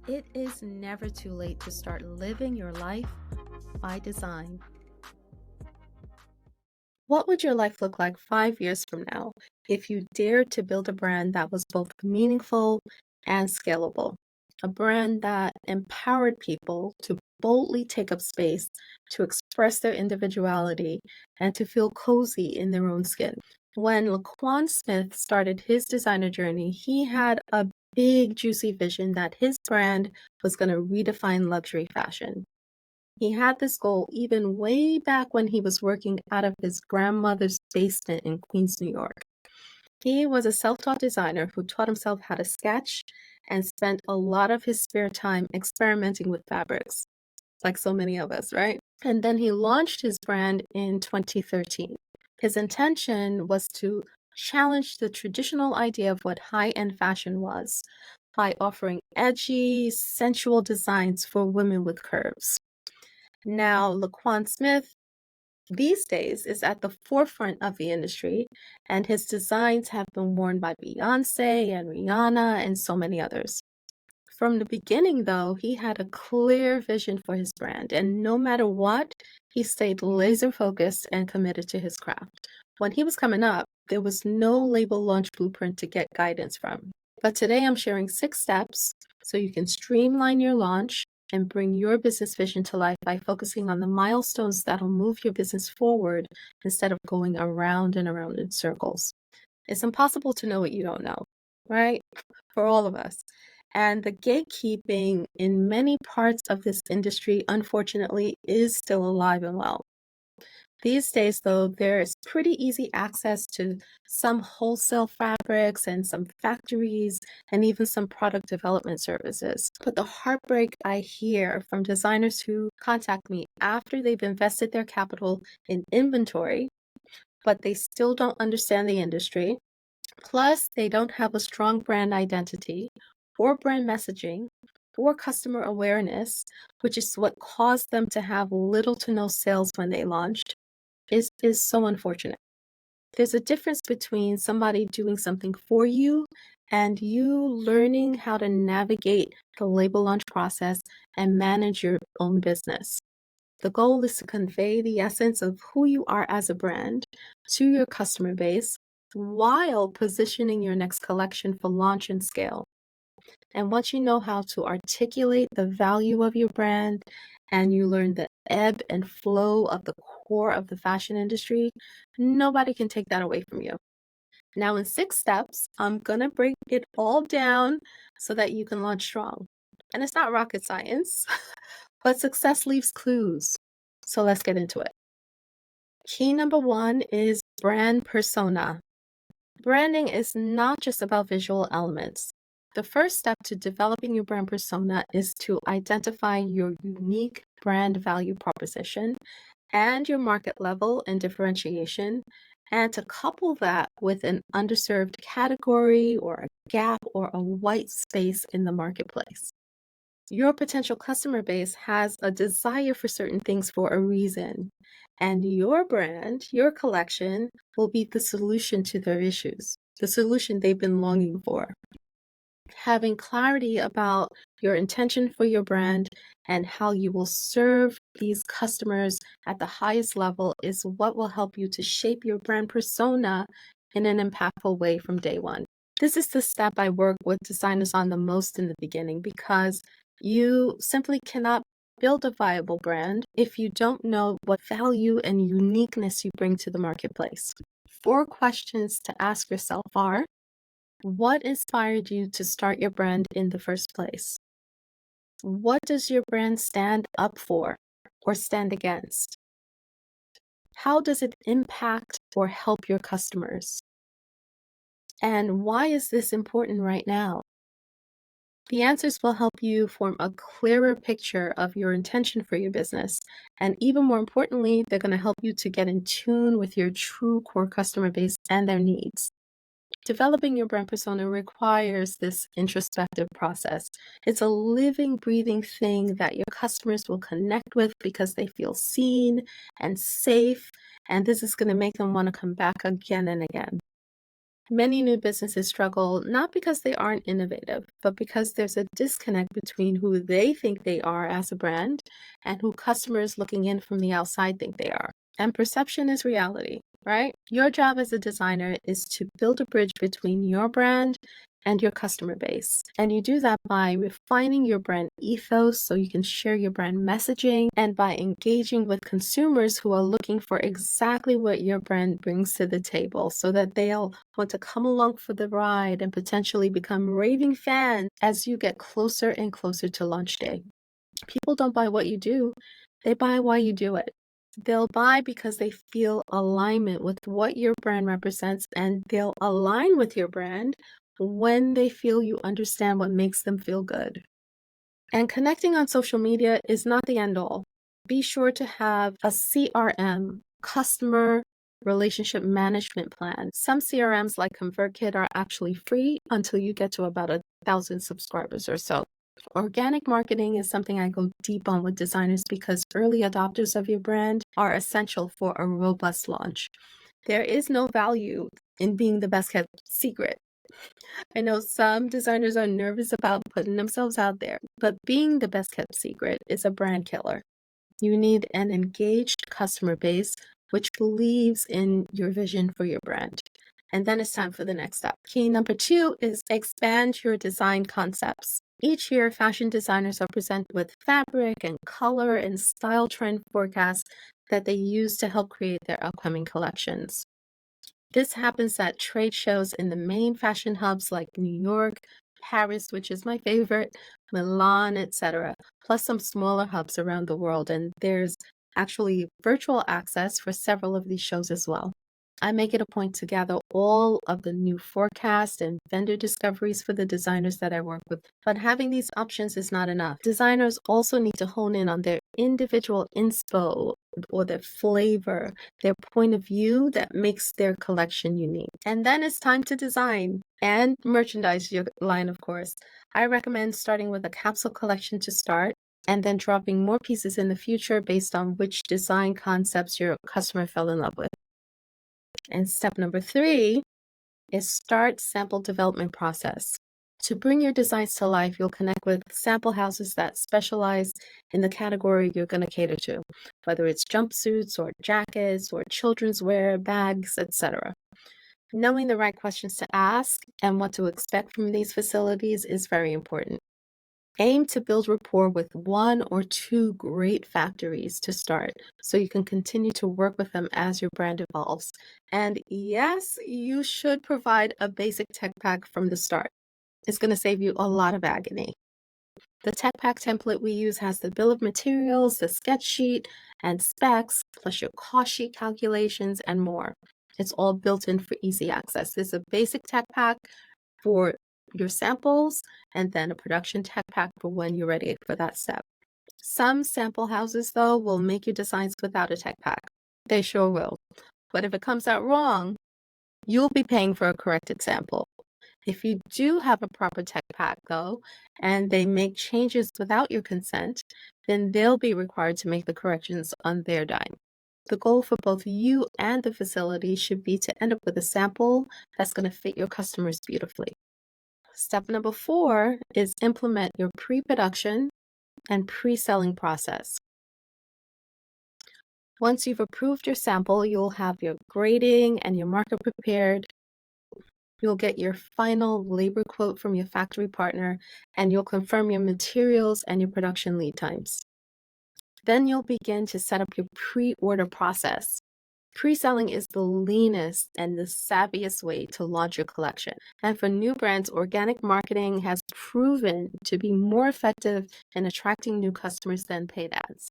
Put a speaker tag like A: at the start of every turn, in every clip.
A: It is never too late to start living your life by design. What would your life look like 5 years from now if you dared to build a brand that was both meaningful and scalable? A brand that empowered people to boldly take up space, to express their individuality, and to feel cozy in their own skin. When Laquan Smith started his designer journey, he had a big, juicy vision that his brand was going to redefine luxury fashion. He had this goal even way back when he was working out of his grandmother's basement in Queens, New York. He was a self taught designer who taught himself how to sketch and spent a lot of his spare time experimenting with fabrics, like so many of us, right? And then he launched his brand in 2013. His intention was to challenge the traditional idea of what high end fashion was by offering edgy, sensual designs for women with curves. Now, Laquan Smith these days is at the forefront of the industry, and his designs have been worn by Beyonce and Rihanna and so many others. From the beginning, though, he had a clear vision for his brand, and no matter what, he stayed laser focused and committed to his craft. When he was coming up, there was no label launch blueprint to get guidance from. But today I'm sharing 6 steps so you can streamline your launch and bring your business vision to life by focusing on the milestones that'll move your business forward instead of going around and around in circles. It's impossible to know what you don't know, right? For all of us. And the gatekeeping in many parts of this industry, unfortunately, is still alive and well. These days, though, there is pretty easy access to some wholesale fabrics and some factories and even some product development services. But the heartbreak I hear from designers who contact me after they've invested their capital in inventory, but they still don't understand the industry. Plus, they don't have a strong brand identity or brand messaging or customer awareness, which is what caused them to have little to no sales when they launched, is so unfortunate. There's a difference between somebody doing something for you and you learning how to navigate the label launch process and manage your own business. The goal is to convey the essence of who you are as a brand to your customer base while positioning your next collection for launch and scale. And once you know how to articulate the value of your brand and you learn the ebb and flow of the core of the fashion industry, nobody can take that away from you. Now, in 6 steps, I'm going to break it all down so that you can launch strong. And it's not rocket science, but success leaves clues. So let's get into it. Key number 1 is brand persona. Branding is not just about visual elements. The first step to developing your brand persona is to identify your unique brand value proposition and your market level and differentiation, and to couple that with an underserved category or a gap or a white space in the marketplace. Your potential customer base has a desire for certain things for a reason, and your brand, your collection, will be the solution to their issues, the solution they've been longing for. Having clarity about your intention for your brand and how you will serve these customers at the highest level is what will help you to shape your brand persona in an impactful way from day one. This is the step I work with designers on the most in the beginning because you simply cannot build a viable brand if you don't know what value and uniqueness you bring to the marketplace. 4 questions to ask yourself are: what inspired you to start your brand in the first place? What does your brand stand up for or stand against? How does it impact or help your customers? And why is this important right now? The answers will help you form a clearer picture of your intention for your business. And even more importantly, they're going to help you to get in tune with your true core customer base and their needs. Developing your brand persona requires this introspective process. It's a living, breathing thing that your customers will connect with because they feel seen and safe. And this is going to make them want to come back again and again. Many new businesses struggle not because they aren't innovative, but because there's a disconnect between who they think they are as a brand and who customers looking in from the outside think they are. And perception is reality, right? Your job as a designer is to build a bridge between your brand and your customer base. And you do that by refining your brand ethos so you can share your brand messaging, and by engaging with consumers who are looking for exactly what your brand brings to the table so that they'll want to come along for the ride and potentially become raving fans as you get closer and closer to launch day. People don't buy what you do, they buy why you do it. They'll buy because they feel alignment with what your brand represents, and they'll align with your brand when they feel you understand what makes them feel good. And connecting on social media is not the end all. Be sure to have a CRM, customer relationship management plan. Some CRMs like ConvertKit are actually free until you get to about 1,000 subscribers or so. Organic marketing is something I go deep on with designers because early adopters of your brand are essential for a robust launch. There is no value in being the best kept secret. I know some designers are nervous about putting themselves out there, but being the best kept secret is a brand killer. You need an engaged customer base which believes in your vision for your brand. And then it's time for the next step. Key number 2 is expand your design concepts. Each year, fashion designers are presented with fabric and color and style trend forecasts that they use to help create their upcoming collections. This happens at trade shows in the main fashion hubs like New York, Paris, which is my favorite, Milan, etc., plus some smaller hubs around the world. And there's actually virtual access for several of these shows as well. I make it a point to gather all of the new forecasts and vendor discoveries for the designers that I work with. But having these options is not enough. Designers also need to hone in on their individual inspo or their flavor, their point of view that makes their collection unique. And then it's time to design and merchandise your line, of course. I recommend starting with a capsule collection to start, and then dropping more pieces in the future based on which design concepts your customer fell in love with. And step number 3 is start sample development process. To bring your designs to life, you'll connect with sample houses that specialize in the category you're going to cater to, whether it's jumpsuits or jackets or children's wear, bags, etc. Knowing the right questions to ask and what to expect from these facilities is very important. Aim to build rapport with 1 or 2 great factories to start so you can continue to work with them as your brand evolves. And yes, you should provide a basic tech pack from the start. It's going to save you a lot of agony. The tech pack template we use has the bill of materials, the sketch sheet, and specs, plus your cost sheet calculations and more. It's all built in for easy access. There's a basic tech pack for your samples, and then a production tech pack for when you're ready for that step. Some sample houses, though, will make your designs without a tech pack. They sure will. But if it comes out wrong, you'll be paying for a corrected sample. If you do have a proper tech pack, though, and they make changes without your consent, then they'll be required to make the corrections on their dime. The goal for both you and the facility should be to end up with a sample that's going to fit your customers beautifully. Step number 4 is implement your pre-production and pre-selling process. Once you've approved your sample, you'll have your grading and your markup prepared. You'll get your final labor quote from your factory partner, and you'll confirm your materials and your production lead times. Then you'll begin to set up your pre-order process. Pre-selling is the leanest and the savviest way to launch your collection. And for new brands, organic marketing has proven to be more effective in attracting new customers than paid ads.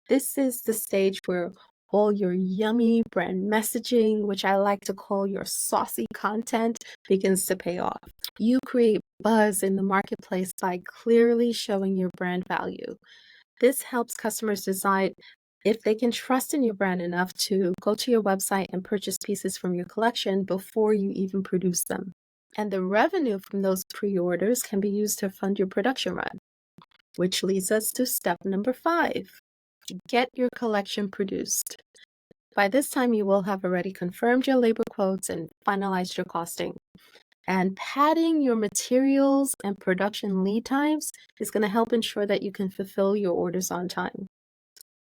A: This is the stage where all your yummy brand messaging, which I like to call your saucy content, begins to pay off. You create buzz in the marketplace by clearly showing your brand value. This helps customers decide if they can trust in your brand enough to go to your website and purchase pieces from your collection before you even produce them. And the revenue from those pre-orders can be used to fund your production run, which leads us to step number 5. Get your collection produced. By this time, you will have already confirmed your labor quotes and finalized your costing. And padding your materials and production lead times is going to help ensure that you can fulfill your orders on time.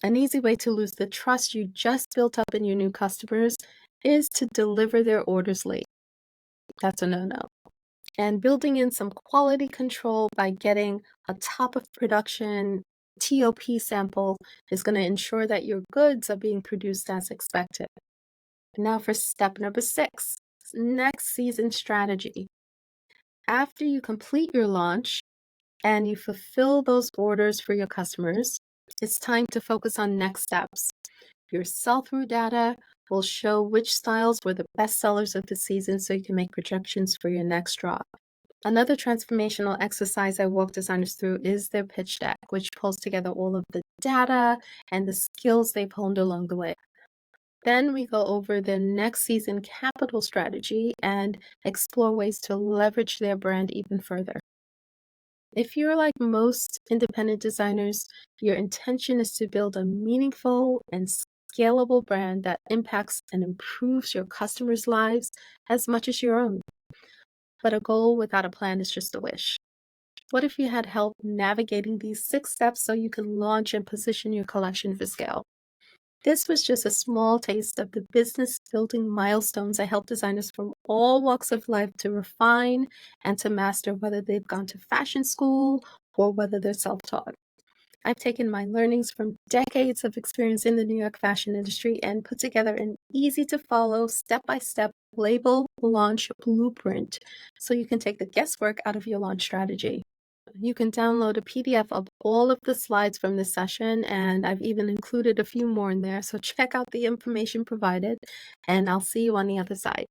A: An easy way to lose the trust you just built up in your new customers is to deliver their orders late. That's a no-no. And building in some quality control by getting a top of production TOP sample is going to ensure that your goods are being produced as expected. Now for step number 6, next season strategy. After you complete your launch and you fulfill those orders for your customers, it's time to focus on next steps. Your sell-through data will show which styles were the best sellers of the season so you can make projections for your next drop. Another transformational exercise I walk designers through is their pitch deck, which pulls together all of the data and the skills they've honed along the way. Then we go over their next season capital strategy and explore ways to leverage their brand even further. If you're like most independent designers, your intention is to build a meaningful and scalable brand that impacts and improves your customers' lives as much as your own. But a goal without a plan is just a wish. What if you had help navigating these 6 steps so you can launch and position your collection for scale? This was just a small taste of the business building milestones I help designers from all walks of life to refine and to master, whether they've gone to fashion school or whether they're self-taught. I've taken my learnings from decades of experience in the New York fashion industry and put together an easy to follow, step-by-step label launch blueprint so you can take the guesswork out of your launch strategy. You can download a PDF of all of the slides from this session, and I've even included a few more in there. So check out the information provided, and I'll see you on the other side.